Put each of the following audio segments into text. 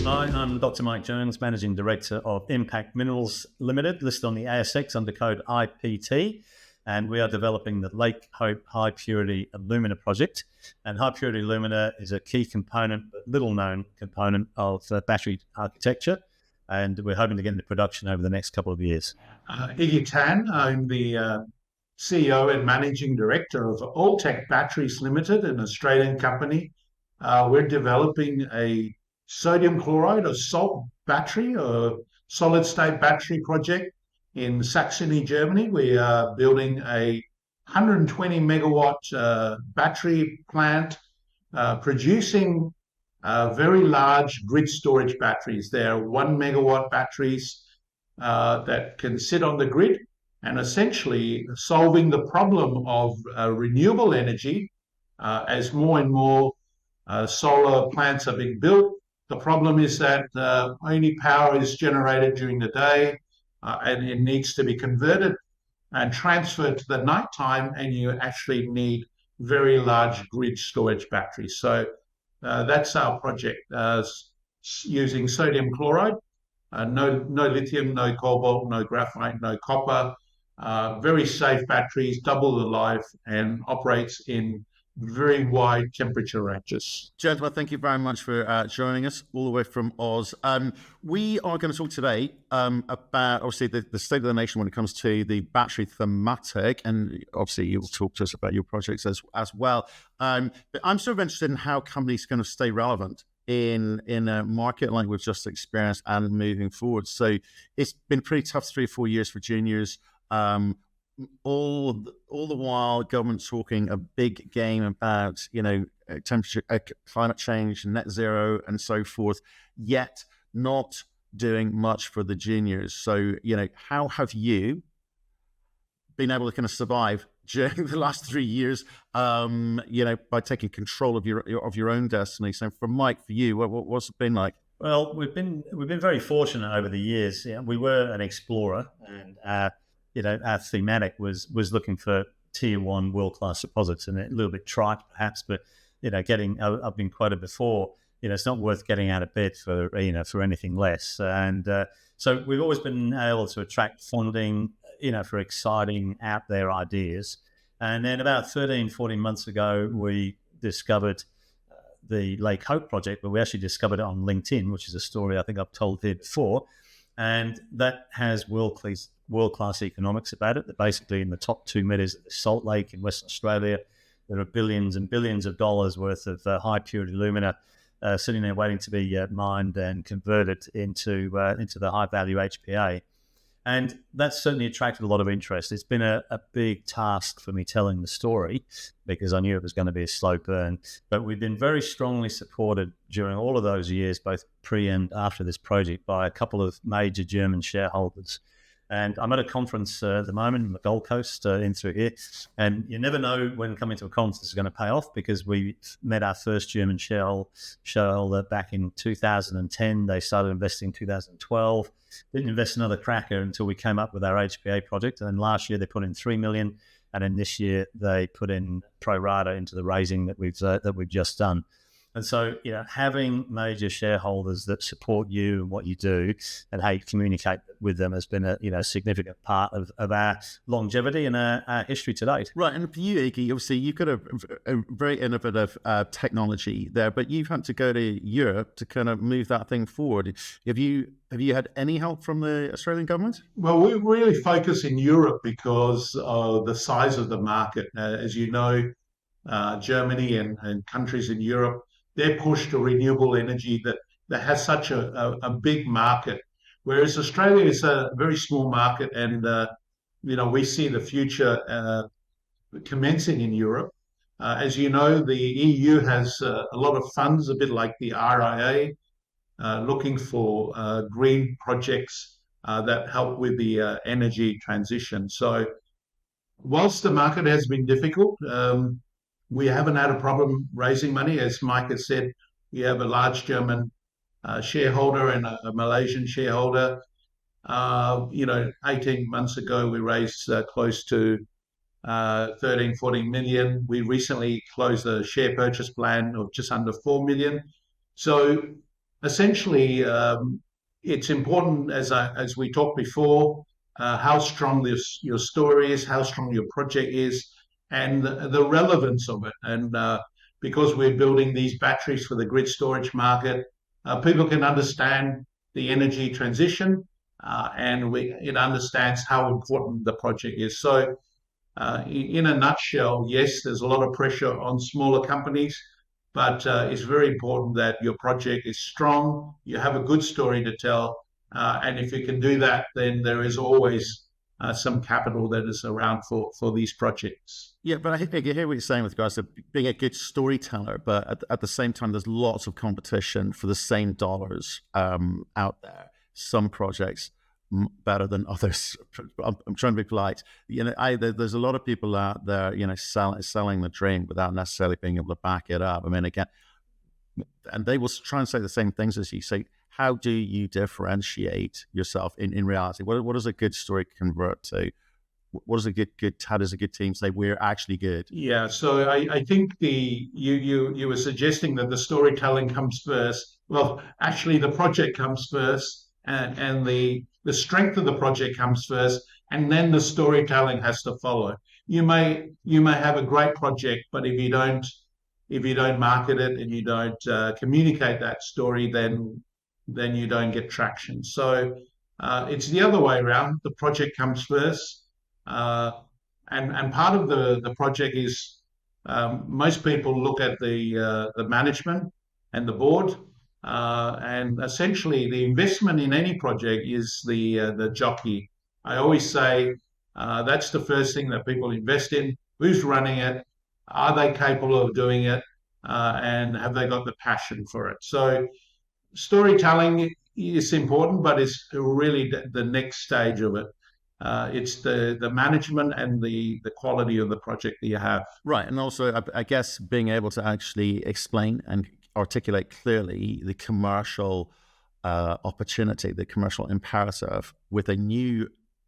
Hi, I'm Dr. Mike Jones, Managing Director of Impact Minerals Limited, listed on the ASX under code IPT, and we are developing the Lake Hope High Purity Alumina project. And high purity alumina is a key component, but little known component of battery architecture, and we're hoping to get into production over the next couple of years. Iggy Tan, I'm the CEO and Managing Director of Altech Batteries Limited, an Australian company. We're developing a sodium chloride or salt battery or solid state battery project in Saxony, Germany. We are building a 120 megawatt battery plant producing very large grid storage batteries. They're 1 megawatt batteries that can sit on the grid and essentially solving the problem of renewable energy as more and more solar plants are being built. The problem is that only power is generated during the day and it needs to be converted and transferred to the nighttime, and you actually need very large grid storage batteries. So that's our project, using sodium chloride, no lithium, no cobalt, no graphite, no copper, very safe batteries, double the life, and operates in very wide temperature ranges. Gentlemen, thank you very much for joining us all the way from Oz. We are going to talk today about, obviously, the state of the nation when it comes to the battery thematic, and obviously you'll talk to us about your projects as well. But I'm sort of interested in how companies are going to stay relevant in a market like we've just experienced and moving forward. So it's been pretty tough 3 or 4 years for juniors. All the while, government talking a big game about, temperature, climate change, net zero, and so forth, yet not doing much for the juniors. So, how have you been able to kind of survive during the last 3 years, by taking control of your own destiny? So, for Mike, for you, what's it been like? Well, we've been very fortunate over the years. We were an explorer, and our thematic was looking for tier one world-class deposits, and a little bit trite perhaps, but I've been quoted before, it's not worth getting out of bed for anything less. And so we've always been able to attract funding, for exciting out there ideas. And then about 13, 14 months ago, we discovered the Lake Hope project, but we actually discovered it on LinkedIn, which is a story I think I've told here before. And that has world-class economics about it. They're basically in the top 2 meters of the Salt Lake in Western Australia. There are billions and billions of dollars worth of high purity alumina sitting there waiting to be mined and converted into the high value HPA. And that's certainly attracted a lot of interest. It's been a big task for me telling the story because I knew it was going to be a slow burn. But we've been very strongly supported during all of those years, both pre and after this project, by a couple of major German shareholders. And I'm at a conference at the moment in the Gold Coast in through here. And you never know when coming to a conference is going to pay off, because we met our first German shareholder back in 2010. They started investing in 2012. Didn't invest another cracker until we came up with our HPA project. And then last year they put in 3 million. And then this year they put in pro rata into the raising that we've just done. And so, having major shareholders that support you and what you do and how you communicate with them has been a significant part of our longevity and our history to date. Right. And for you, Iggy, obviously you've got a very innovative technology there, but you've had to go to Europe to kind of move that thing forward. Have you had any help from the Australian government? Well, we really focus in Europe because of the size of the market. As you know, Germany and countries in Europe, they're pushed to renewable energy that has such a big market, whereas Australia is a very small market, and we see the future commencing in Europe. As you know, the EU has a lot of funds, a bit like the RIA, looking for green projects that help with the energy transition. So whilst the market has been difficult, we haven't had a problem raising money. As Mike has said, we have a large German shareholder and a Malaysian shareholder. 18 months ago, we raised close to 13, 14 million. We recently closed a share purchase plan of just under 4 million. So essentially, it's important, as we talked before, how strong your story is, how strong your project is, and the relevance of it. And because we're building these batteries for the grid storage market, people can understand the energy transition, and it understands how important the project is. So, in a nutshell, yes, there's a lot of pressure on smaller companies, but it's very important that your project is strong, you have a good story to tell, and if you can do that, then there is always some capital that is around for these projects. Yeah, but I hear what you're saying with regards to being a good storyteller, but at the same time, there's lots of competition for the same dollars out there. Some projects better than others. I'm trying to be polite. There's a lot of people out there, selling the dream without necessarily being able to back it up. I mean, again, and they will try and say the same things as you say. How do you differentiate yourself in reality? What does a good story convert to? What is how does a good team say we're actually good? Yeah, so I think you were suggesting that the storytelling comes first. Well, actually, the project comes first, and the strength of the project comes first, and then the storytelling has to follow. You may have a great project, but if you don't market it and you don't communicate that story, then you don't get traction. So it's the other way around. The project comes first. And part of the project is, most people look at the management and the board, and essentially the investment in any project is the jockey. I always say that's the first thing that people invest in. Who's running it? Are they capable of doing it? And have they got the passion for it? So storytelling is important, but it's really the next stage of it. It's the management and the quality of the project that you have. Right, and also I guess being able to actually explain and articulate clearly the commercial opportunity, the commercial imperative with a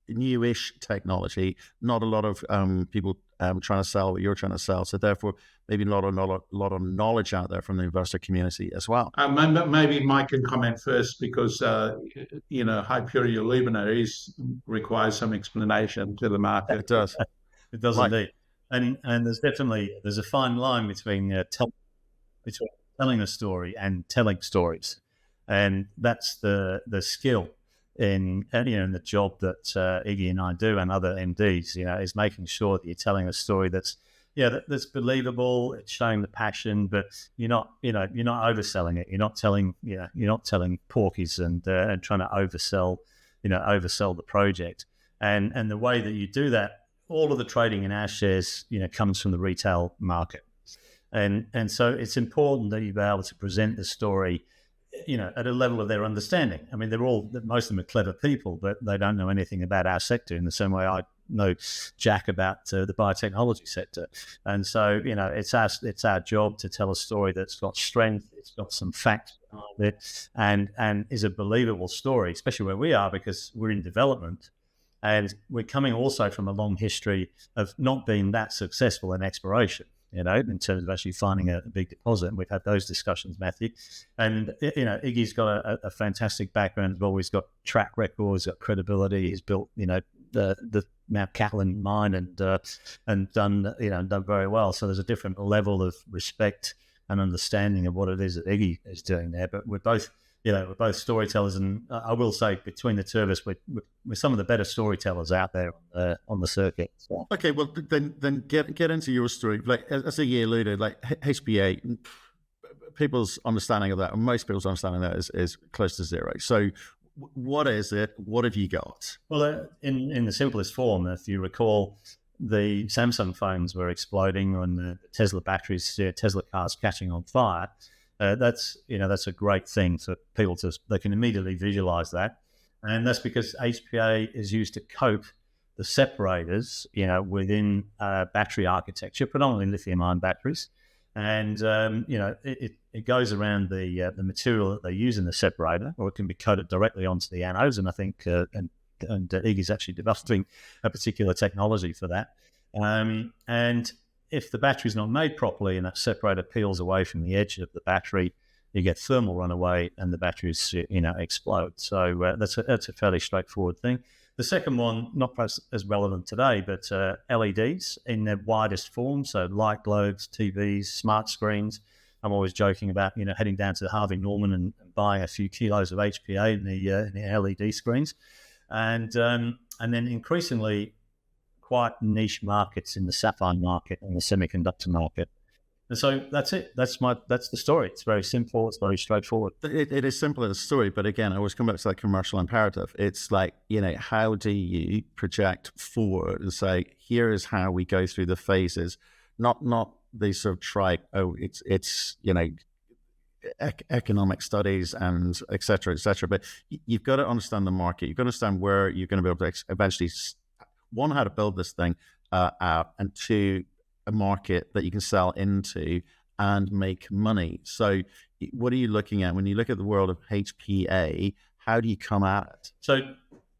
newish technology. Not a lot of people trying to sell what you're trying to sell, so therefore maybe not a lot of knowledge out there from the investor community as well. Maybe Mike can comment first, because high purity alumina requires some explanation to the market. It does. It does indeed. And there's a fine line between telling a story and telling stories, and that's the skill in the job that Iggy and I do, and other MDs, is making sure that you're telling a story that's believable. It's showing the passion, but you're not overselling it. You're not telling porkies and trying to oversell the project. And the way that you do that, all of the trading in our shares, comes from the retail market, and so it's important that you be able to present the story, at a level of their understanding. I mean, most of them are clever people, but they don't know anything about our sector in the same way I know jack about the biotechnology sector. And so, it's our job to tell a story that's got strength, it's got some facts behind it, and is a believable story, especially where we are, because we're in development. And we're coming also from a long history of not being that successful in exploration, in terms of actually finding a big deposit. And we've had those discussions, Matthew. And, Iggy's got a fantastic background as well. He's got track records, got credibility. He's built, the Mount Catlin mine and done very well. So there's a different level of respect and understanding of what it is that Iggy is doing there. But we're both storytellers, and I will say, between the two of us, we're some of the better storytellers out there on the circuit. So. Okay, well then get into your story. Like as Iggy alluded, like HPA, people's understanding of that, most people's understanding of that is close to zero. So what is it? What have you got? Well, in the simplest form, if you recall, the Samsung phones were exploding, and the Tesla batteries, Tesla cars catching on fire. That's a great thing for people they can immediately visualize that. And that's because HPA is used to coat the separators, within battery architecture, predominantly lithium-ion batteries. And, it goes around the material that they use in the separator, or it can be coated directly onto the anodes. And I think, and Iggy's actually developing a particular technology for that. And if the battery's not made properly and that separator peels away from the edge of the battery, you get thermal runaway, and the batteries, explode. So that's a fairly straightforward thing. The second one, not perhaps as relevant today, but LEDs in their widest form, so light globes, TVs, smart screens. I'm always joking about, heading down to Harvey Norman and buying a few kilos of HPA in the LED screens, and then increasingly quite niche markets in the sapphire market and the semiconductor market. And so that's it. That's the story. It's very simple. It's very straightforward. It is simple as a story, but again, I always come back to that commercial imperative. It's like, how do you project forward and say, here is how we go through the phases, not these sort of trite, it's economic studies and et cetera, but you've got to understand the market. You've got to understand where you're going to be able to eventually, one, how to build this thing out, and two, a market that you can sell into and make money. So what are you looking at when you look at the world of HPA? How do you come at it? So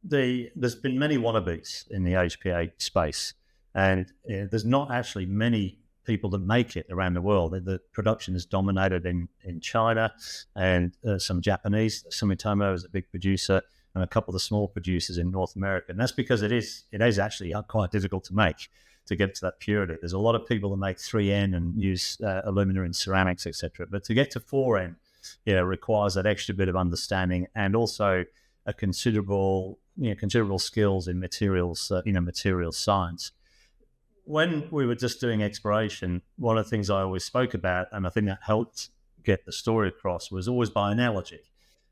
there's been many wannabes in the HPA space, and there's not actually many people that make it around the world. The production is dominated in China and some Japanese. Sumitomo is a big producer, and a couple of the small producers in North America. And that's because it is actually quite difficult to make, to get to that purity. There's a lot of people that make 3N and use alumina and ceramics, etc. But to get to 4N, requires that extra bit of understanding and also a considerable skills in materials, materials science. When we were just doing exploration, one of the things I always spoke about, and I think that helped get the story across, was always by analogy.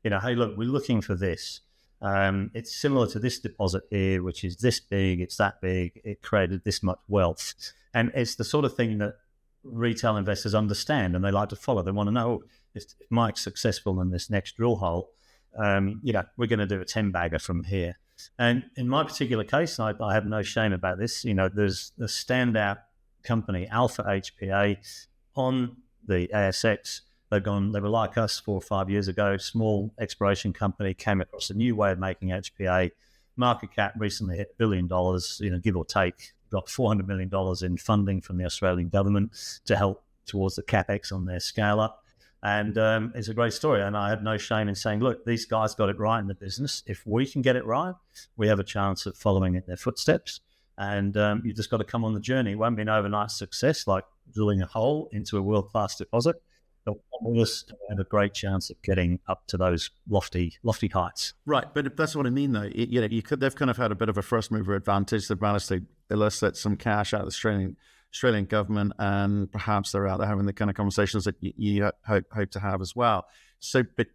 Hey, look, we're looking for this. It's similar to this deposit here, which is this big, it's that big, it created this much wealth. And it's the sort of thing that retail investors understand and they like to follow. They want to know, if Mike's successful in this next drill hole, we're going to do a 10-bagger from here. And in my particular case, I have no shame about this. There's a standout company, Alpha HPA, on the ASX. They were like us 4 or 5 years ago, small exploration company, came across a new way of making HPA. Market cap recently hit $1 billion, give or take, got $400 million in funding from the Australian government to help towards the CapEx on their scale up. And it's a great story. And I had no shame in saying, look, these guys got it right in the business. If we can get it right, we have a chance of following in their footsteps. And you just got to come on the journey. It won't be an overnight success like drilling a hole into a world-class deposit. But we have a great chance of getting up to those lofty heights. Right, but that's what I mean, though. They've kind of had a bit of a first mover advantage. They've managed to elicit some cash out of the Australian government, and perhaps they're out there having the kind of conversations that you hope to have as well. So, but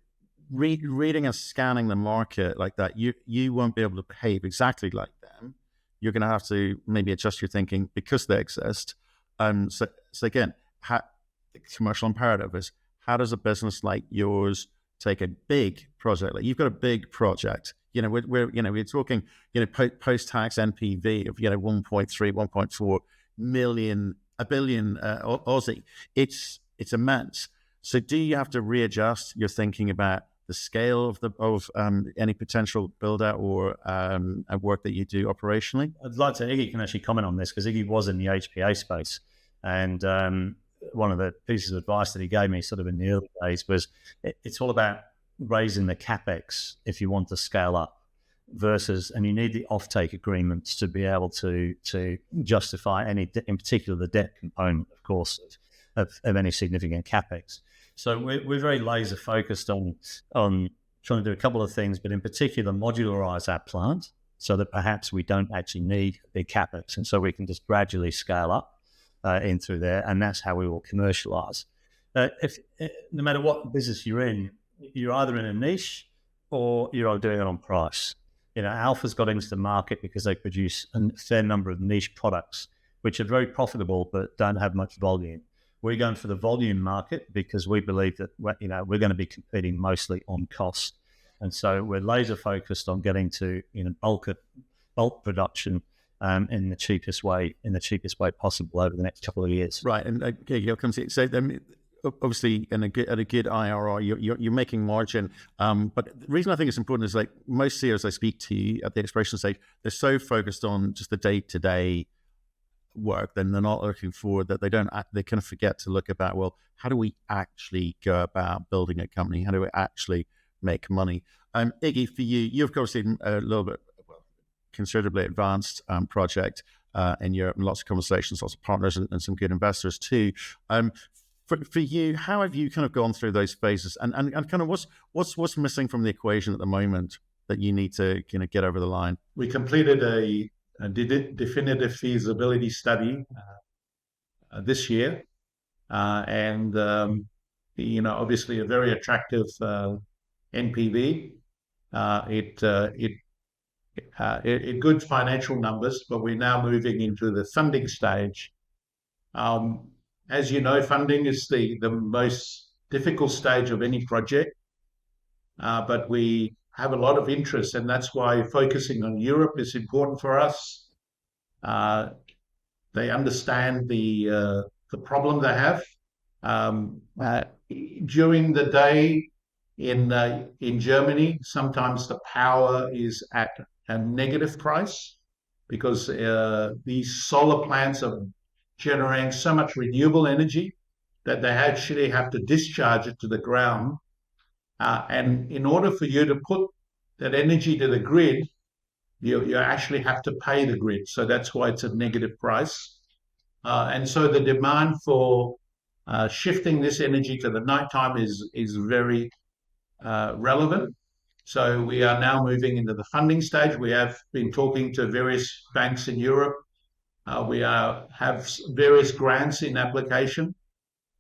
reading and scanning the market like that, you won't be able to behave exactly like them. You're going to have to maybe adjust your thinking because they exist. So again, the commercial imperative is, how does a business like yours take a big project? Like, you've got a big project. We're talking post-tax NPV of 1.4 million, a billion Aussie. It's immense. So do you have to readjust your thinking about the scale of any potential build out or work that you do operationally? I'd like to, Iggy can actually comment on this, because Iggy was in the HPA space, and one of the pieces of advice that he gave me sort of in the early days was it's all about raising the CapEx if you want to scale up, and you need the offtake agreements to be able to justify any, in particular the debt component, of course, of any significant CapEx. So we're very laser focused on trying to do a couple of things, but in particular modularize our plant so that perhaps we don't actually need big CapEx, and so we can just gradually scale up in through there, and that's how we will commercialize. No matter what business you're in, you're either in a niche or you're doing it on price. Alpha's got into the market because they produce a fair number of niche products, which are very profitable but don't have much volume. We're going for the volume market because we believe that we're going to be competing mostly on cost, and so we're laser focused on getting to bulk production in the cheapest way possible over the next couple of years. Right, and you'll come see. So obviously, at a good IRR, you're making margin. But the reason I think it's important is, like, most CEOs I speak to at the exploration stage, they're so focused on just the day-to-day work, then they're not looking forward, that they kind of forget to look about, well, how do we actually go about building a company? How do we actually make money? Iggy, for you, you've of course seen a little bit, considerably advanced project in Europe, and lots of conversations, lots of partners, and some good investors too. For you, how have you kind of gone through those phases, and kind of what's missing from the equation at the moment that you need to kind of get over the line? We completed a definitive feasibility study this year, and obviously a very attractive NPV. It good financial numbers, but we're now moving into the funding stage. As you know, funding is the most difficult stage of any project, but we have a lot of interest, and that's why focusing on Europe is important for us. They understand the problem they have. During the day in Germany, sometimes the power is at a negative price because these solar plants are generating so much renewable energy that they actually have to discharge it to the ground. And in order for you to put that energy to the grid, you actually have to pay the grid. So that's why it's a negative price. And so the demand for shifting this energy to the nighttime is very relevant. So we are now moving into the funding stage. We have been talking to various banks in Europe. We have various grants in application,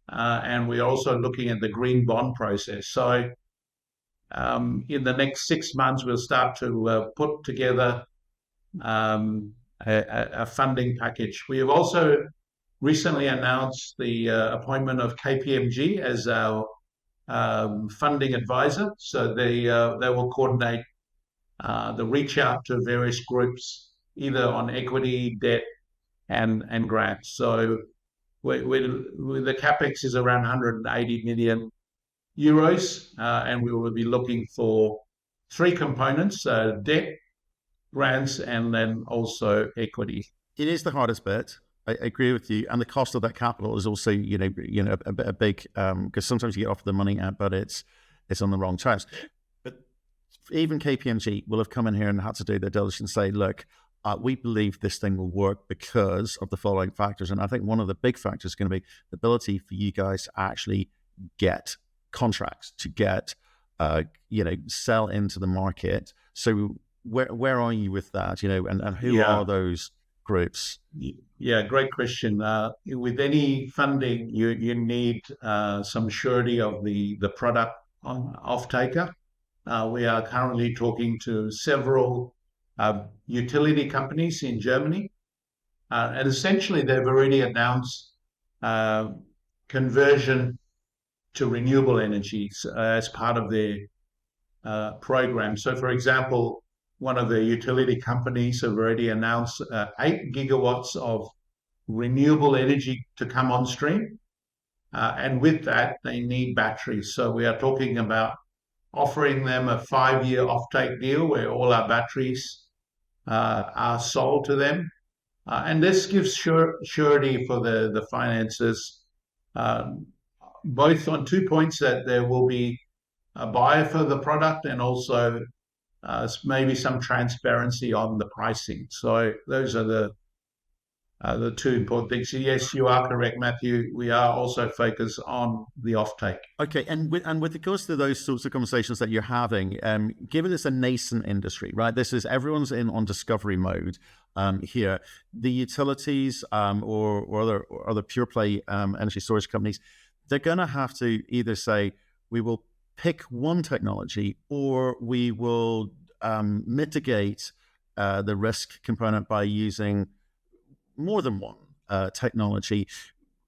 and we're also looking at the green bond process. So in the next 6 months, we'll start to put together a funding package. We have also recently announced the appointment of KPMG as our funding advisor. So they will coordinate the reach out to various groups, either on equity, debt, and grants. So the capex is around 180 million euros, and we will be looking for 3 components: debt, grants, and then also equity. It is the hardest bit. I agree with you, and the cost of that capital is also, a big, because sometimes you get offered the money, but it's on the wrong terms. But even KPMG will have come in here and had to do their diligence and say, look, we believe this thing will work because of the following factors. And I think one of the big factors is going to be the ability for you guys to actually get contracts, to get, sell into the market. So where are you with that? And who are those groups? Yeah, great question. With any funding, you need some surety of the product off-taker. We are currently talking to several utility companies in Germany, and essentially they've already announced conversion to renewable energies as part of their program. So, for example, one of the utility companies have already announced 8 gigawatts of renewable energy to come on stream. And with that, they need batteries. So we are talking about offering them a 5-year offtake deal where all our batteries are sold to them. And this gives surety for the finances, both on 2 points: that there will be a buyer for the product, and also maybe some transparency on the pricing. So those are the 2 important things. So yes, you are correct, Matthew. We are also focused on the offtake. Okay, and with regards to those sorts of conversations that you're having, given it's a nascent industry, right? Everyone's on discovery mode here. The utilities or other pure play energy storage companies, they're going to have to either say, we will pick one technology, or we will mitigate the risk component by using more than one technology.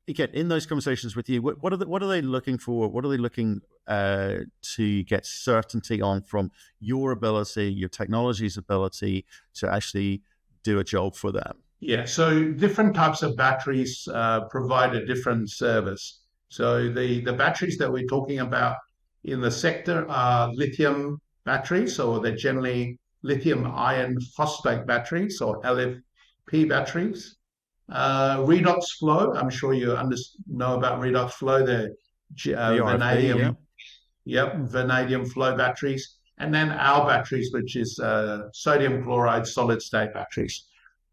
Again, in those conversations with you, what are they looking for? What are they looking to get certainty on from your ability, your technology's ability to actually do a job for them? Yeah, so different types of batteries provide a different service. So the batteries that we're talking about in the sector are lithium batteries, or they're generally lithium iron phosphate batteries, or LFP batteries. Redox flow. I'm sure you know about redox flow. They're The RFP, yeah. vanadium, yep, vanadium flow batteries, and then our batteries, which is sodium chloride solid state batteries.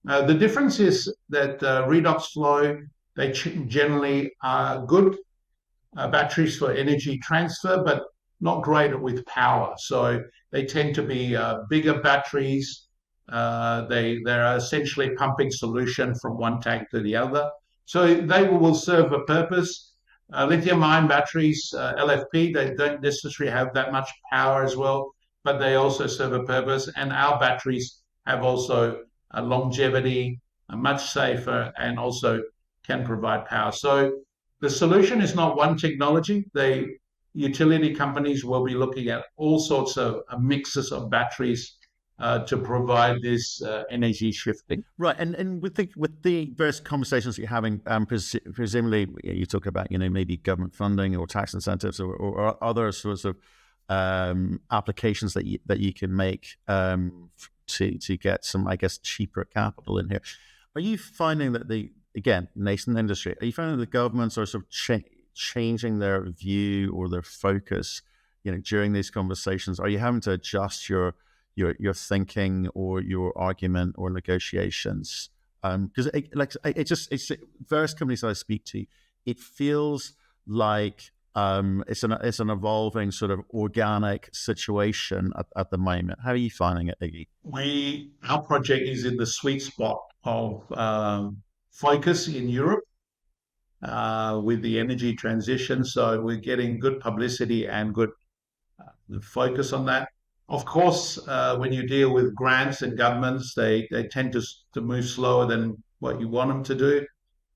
The difference is that redox flow, they generally are good batteries for energy transfer, but not great with power. So they tend to be bigger batteries. They're essentially pumping solution from one tank to the other. So they will serve a purpose. Lithium-ion batteries, LFP, they don't necessarily have that much power as well, but they also serve a purpose. And our batteries have also a longevity, much safer, and also can provide power. So the solution is not one technology. Utility companies will be looking at all sorts of mixes of batteries to provide this energy shifting. Right, and with the various conversations you're having, presumably you talk about maybe government funding or tax incentives or other sorts of applications that you can make to get some, I guess, cheaper capital in here. Are you finding that again, nascent industry, are you finding the governments are sort of changing their view or their focus, during these conversations? Are you having to adjust your thinking or your argument or negotiations? Because it's various companies that I speak to, it feels like it's an evolving sort of organic situation at the moment. How are you finding it, Iggy? Our project is in the sweet spot of focus in Europe with the energy transition. So we're getting good publicity and good focus on that. Of course, when you deal with grants and governments, they tend to move slower than what you want them to do.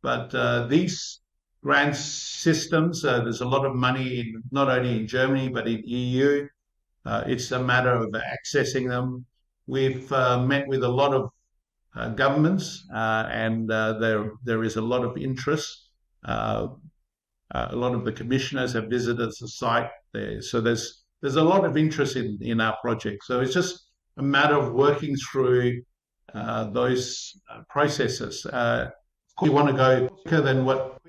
But these grant systems, there's a lot of money, not only in Germany, but in EU. It's a matter of accessing them. We've met with a lot of governments, and there is a lot of interest. A lot of the commissioners have visited the site there, so there's a lot of interest in our project. So it's just a matter of working through those processes. Of course, you want to go quicker than what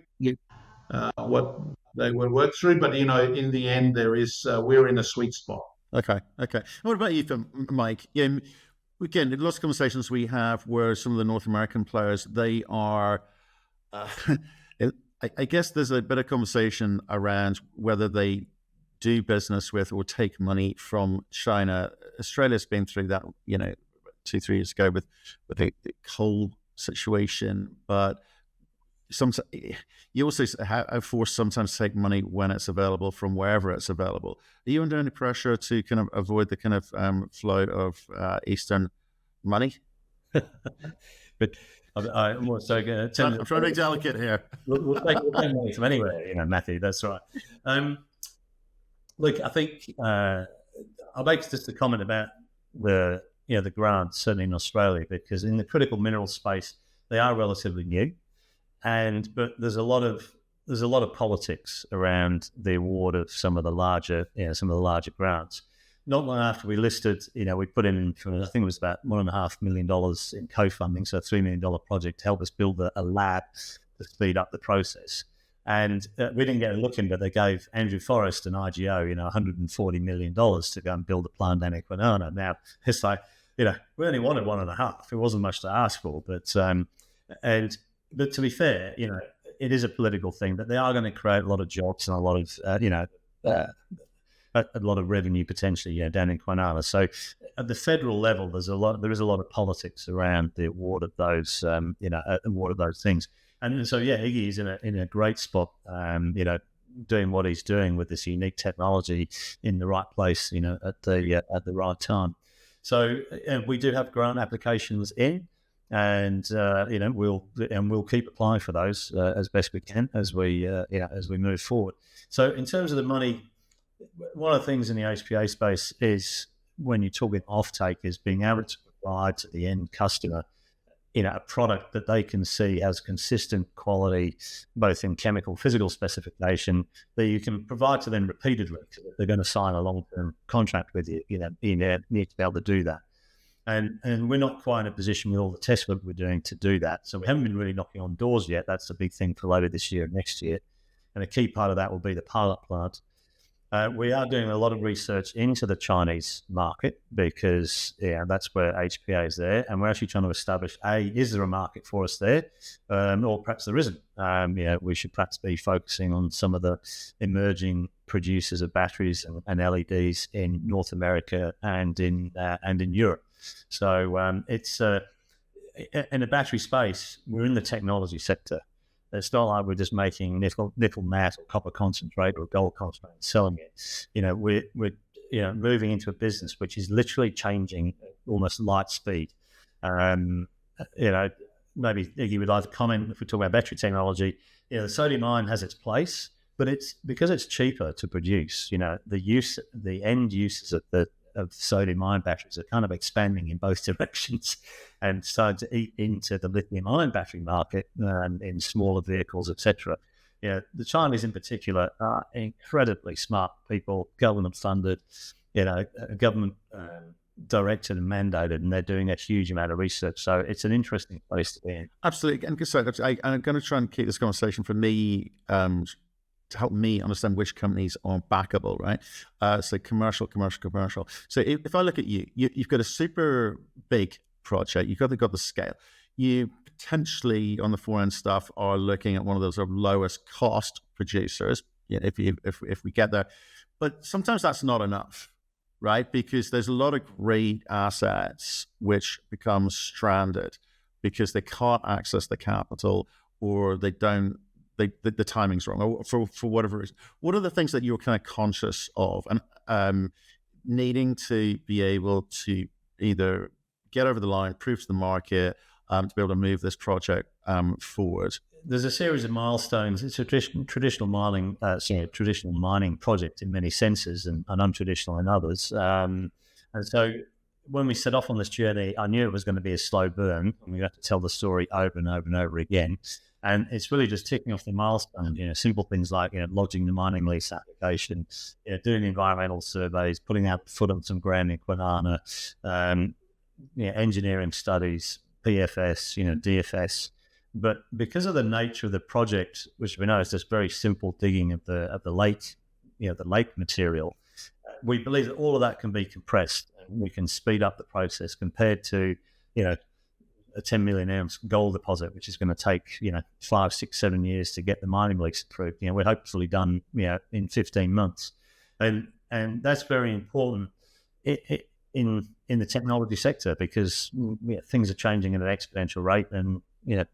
they will work through, but in the end, we're in a sweet spot. Okay. What about you, Mike? Again, in lots of conversations we have where some of the North American players, they are, I guess there's a bit of conversation around whether they do business with or take money from China. Australia's been through that, 2-3 years ago with the coal situation, but you also are forced sometimes to take money when it's available from wherever it's available. Are you under any pressure to kind of avoid the kind of flow of Eastern money? But I'm also going to I'm trying to be delicate here. We'll take money from anywhere, Matthew. That's right. Look, I think I'll make just a comment about the grants, certainly in Australia, because in the critical mineral space, they are relatively new. But there's a lot of politics around the award of some of the larger grants. Not long after we listed, we put in, I think it was about $1.5 million in co-funding, so a $3 million project to help us build a lab to speed up the process. And we didn't get a look in, but they gave Andrew Forrest and IGO, $140 million to go and build a plant down in Kwinana. Now it's like, we only wanted 1.5. It wasn't much to ask for, but to be fair, it is a political thing, but they are going to create a lot of jobs and a lot of, a lot of revenue potentially, down in Kwinana. So at the federal level, there is a lot of politics around the award of those, award of those things. And so, Iggy is in a great spot, doing what he's doing with this unique technology in the right place, at the right time. So we do have grant applications in. And we'll keep applying for those as best we can as we move forward. So in terms of the money, one of the things in the HPA space is when you're talking offtake is being able to provide to the end customer, a product that they can see has consistent quality, both in chemical, physical specification, that you can provide to them repeatedly. So they're going to sign a long-term contract with you. You need to be able to do that. And we're not quite in a position with all the test work we're doing to do that. So we haven't been really knocking on doors yet. That's the big thing for later this year and next year. And a key part of that will be the pilot plant. We are doing a lot of research into the Chinese market because that's where HPA is there. And we're actually trying to establish, is there a market for us there? Or perhaps there isn't. We should perhaps be focusing on some of the emerging producers of batteries and LEDs in North America and in Europe. So it's in the battery space, we're in the technology sector. It's not like we're just making nickel matte or copper concentrate or gold concentrate and selling it. We're moving into a business which is literally changing at almost light speed. Maybe Iggy would like to comment if we talk about battery technology. The sodium ion has its place, but it's because it's cheaper to produce. The end uses of sodium ion batteries are kind of expanding in both directions and starting to eat into the lithium ion battery market in smaller vehicles, etc. The Chinese in particular are incredibly smart people, government funded, government directed and mandated, and they're doing a huge amount of research. So it's an interesting place to be in. Absolutely. And so I'm going to try and keep this conversation for me to help me understand which companies are backable, right? So commercial. So if I look at you've got a super big project, you've got the scale. You potentially on the forend stuff are looking at one of those sort of lowest cost producers, if we get there. But sometimes that's not enough, right? Because there's a lot of great assets which become stranded because they can't access the capital or they don't. The timing's wrong, or for whatever reason. What are the things that you're kind of conscious of and needing to be able to either get over the line, prove to the market, to be able to move this project forward? There's a series of milestones. It's a traditional mining project in many senses, and untraditional in others. And so when we set off on this journey, I knew it was going to be a slow burn, and we had to tell the story over and over and over again. And it's really just ticking off the milestones, simple things like, lodging the mining lease application, doing environmental surveys, putting out foot on some ground in Kwinana, engineering studies, PFS, DFS. But because of the nature of the project, which we know is just very simple digging of the lake, the lake material, we believe that all of that can be compressed. And we can speed up the process compared to, a 10 million ounce gold deposit, which is going to take 5, 6, 7 years to get the mining lease approved. We're hopefully done in 15 months, and that's very important in the technology sector because things are changing at an exponential rate, and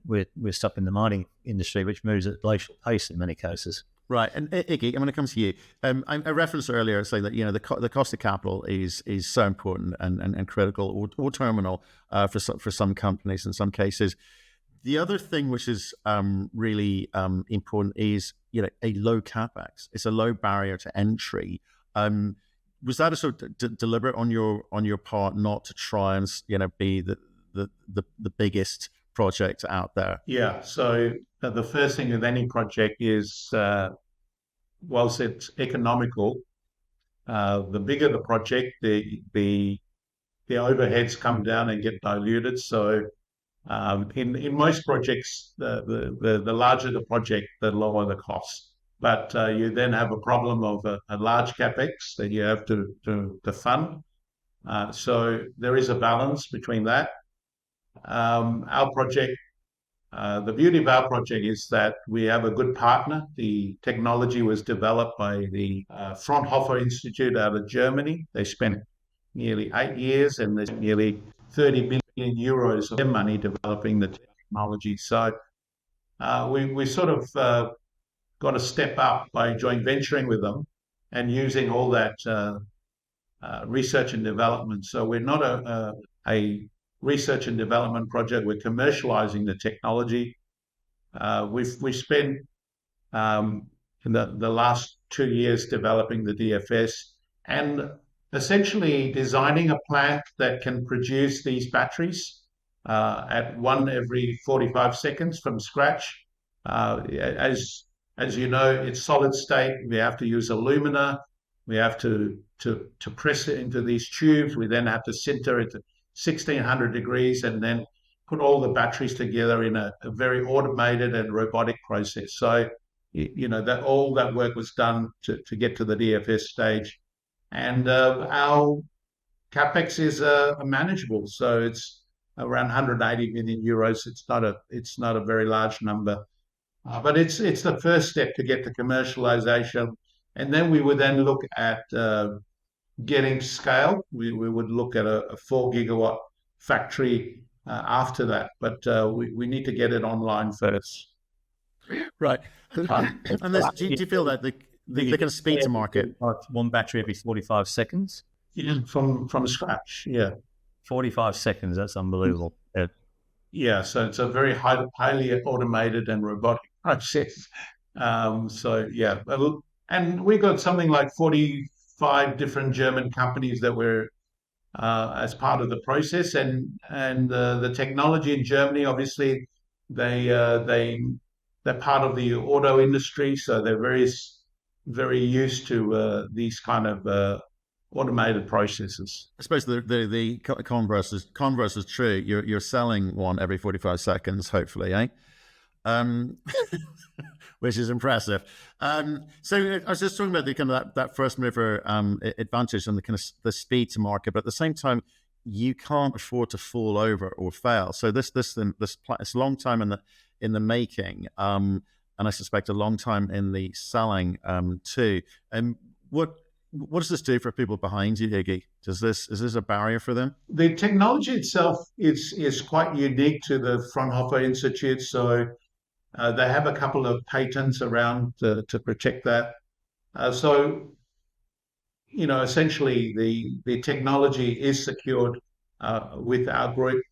we're stuck in the mining industry, which moves at glacial pace in many cases. Right, and Iggy, I'm going to come to you. I referenced earlier saying that the cost of capital is so important and critical or terminal for some companies in some cases. The other thing which is really important is a low capex. It's a low barrier to entry. Was that a sort of deliberate on your part not to try and be the biggest project out there? Yeah. So the first thing with any project is, whilst it's economical, the bigger the project, the overheads come down and get diluted. So in most projects, the larger the project, the lower the cost. But you then have a problem of a large capex that you have to fund. So there is a balance between that. Our project, the beauty of our project is that we have a good partner. The technology was developed by the Fraunhofer Institute out of Germany. They spent nearly 8 years and there's nearly 30 billion euros of their money developing the technology. So we sort of got to step up by joint venturing with them and using all that research and development. So we're not a research and development project. We're commercializing the technology. We've spent in the last 2 years developing the DFS and essentially designing a plant that can produce these batteries at 1 every 45 seconds from scratch. As you know, it's solid state. We have to use alumina. We have to press it into these tubes. We then have to sinter it 1600 degrees, and then put all the batteries together in a very automated and robotic process. So, that all that work was done to get to the DFS stage. And our capex is manageable, so it's around 180 million euros. It's not a very large number, but it's the first step to get to commercialization, and then we would then look at getting scale. We would look at a 4 gigawatt factory after that, but we need to get it online first. Right. And do you feel that the kind of speed to market? One battery every 45 seconds? Yeah, from scratch, yeah. 45 seconds, that's unbelievable. Yeah, so it's a very highly automated and robotic process. So, yeah. And we got something like 45 different German companies that were as part of the process. And the technology in Germany, obviously, they're part of the auto industry, so they're very used to these kind of automated processes. I suppose the converse is true. You're selling one every 45 seconds, hopefully, eh? Which is impressive. So I was just talking about the kind of that first mover advantage and the kind of the speed to market, but at the same time, you can't afford to fall over or fail. So this it's a long time in the making, and I suspect a long time in the selling too. And what does this do for people behind you, Iggy? Is this a barrier for them? The technology itself is quite unique to the Fraunhofer Institute. So they have a couple of patents around to protect that. So, essentially the technology is secured with our group,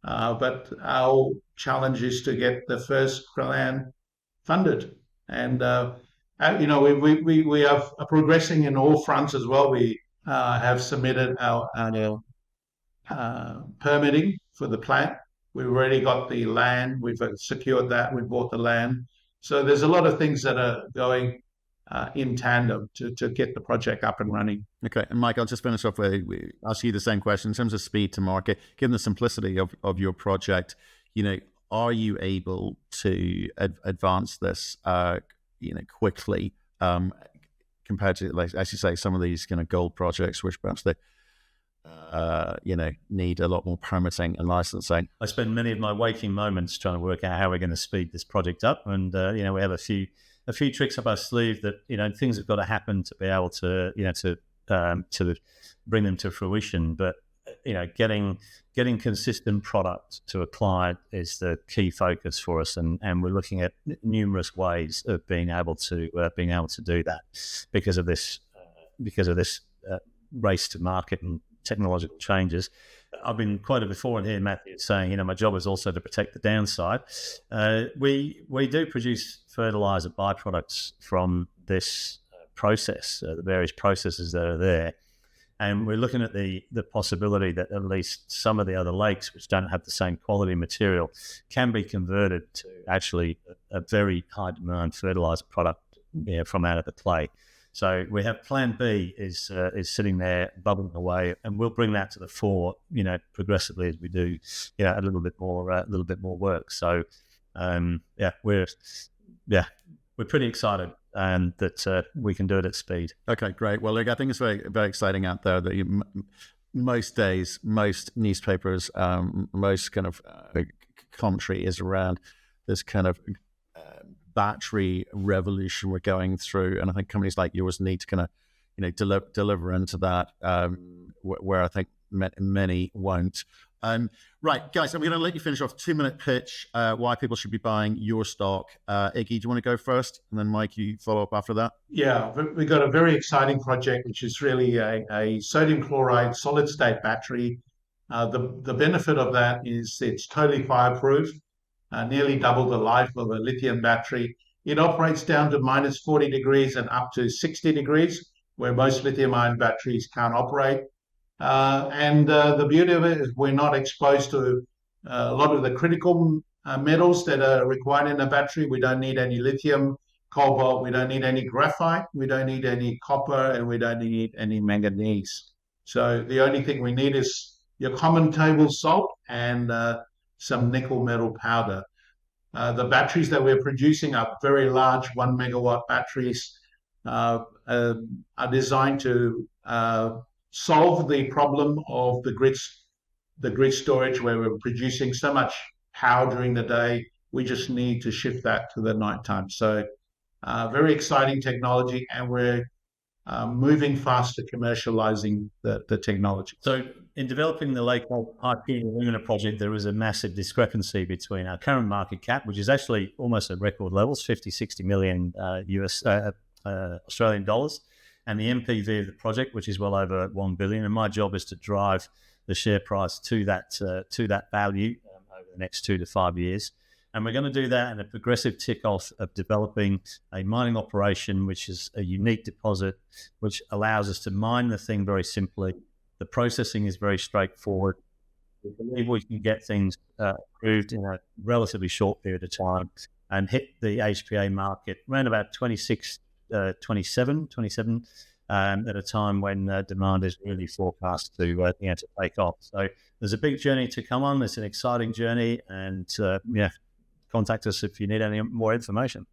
but our challenge is to get the first plan funded. And we are progressing in all fronts as well. We have submitted our permitting for the plant. We've already got the land. We've secured that. We bought the land. So there's a lot of things that are going in tandem to get the project up and running. Okay. And Mike, I'll just finish off with ask you the same question in terms of speed to market. Given the simplicity of your project, are you able to advance this quickly compared to, like, as you say, some of these kind of gold projects, which perhaps they need a lot more permitting and licensing? I spend many of my waking moments trying to work out how we're going to speed this project up, and we have a few tricks up our sleeve that things have got to happen to be able to to bring them to fruition. But getting consistent product to a client is the key focus for us, and we're looking at numerous ways of being able to do that because of this race to market and technological changes. I've been quoted before in here, Matthew, saying, my job is also to protect the downside. We do produce fertilizer byproducts from this process, the various processes that are there. And we're looking at the possibility that at least some of the other lakes, which don't have the same quality material, can be converted to actually a very high demand fertilizer product from out of the clay. So we have Plan B is sitting there bubbling away, and we'll bring that to the fore, progressively as we do, a little bit more work. So, we're pretty excited that we can do it at speed. Okay, great. Well, look, I think it's very, very exciting out there that most days, most newspapers, most kind of commentary is around this kind of battery revolution we're going through, and I think companies like yours need to kind of deliver into that, where I think many won't. Right, guys, I'm going to let you finish off 2-minute pitch why people should be buying your stock. Iggy, do you want to go first, and then Mike, you follow up after that? Yeah, we've got a very exciting project, which is really a sodium chloride solid state battery. The benefit of that is it's totally fireproof. Nearly double the life of a lithium battery. It operates down to minus 40 degrees and up to 60 degrees, where most lithium-ion batteries can't operate. And the beauty of it is we're not exposed to a lot of the critical metals that are required in a battery. We don't need any lithium, cobalt, we don't need any graphite, we don't need any copper, and we don't need any manganese. So the only thing we need is your common table salt, and some nickel metal powder. The batteries that we're producing are very large 1 megawatt batteries, are designed to solve the problem of the grid storage, where we're producing so much power during the day. We just need to shift that to the nighttime. So very exciting technology, and we're moving fast to commercializing the technology. So in developing the Lake Purity Alumina project, there was a massive discrepancy between our current market cap, which is actually almost at record levels, 50, 60 million Australian dollars, and the NPV of the project, which is well over 1 billion. And my job is to drive the share price to that value over the next 2 to 5 years. And we're going to do that in a progressive tick-off of developing a mining operation, which is a unique deposit, which allows us to mine the thing very simply. The processing is very straightforward. We believe we can get things approved in a relatively short period of time and hit the HPA market around about 27 at a time when demand is really forecast to take off. So there's a big journey to come on. It's an exciting journey, and contact us if you need any more information.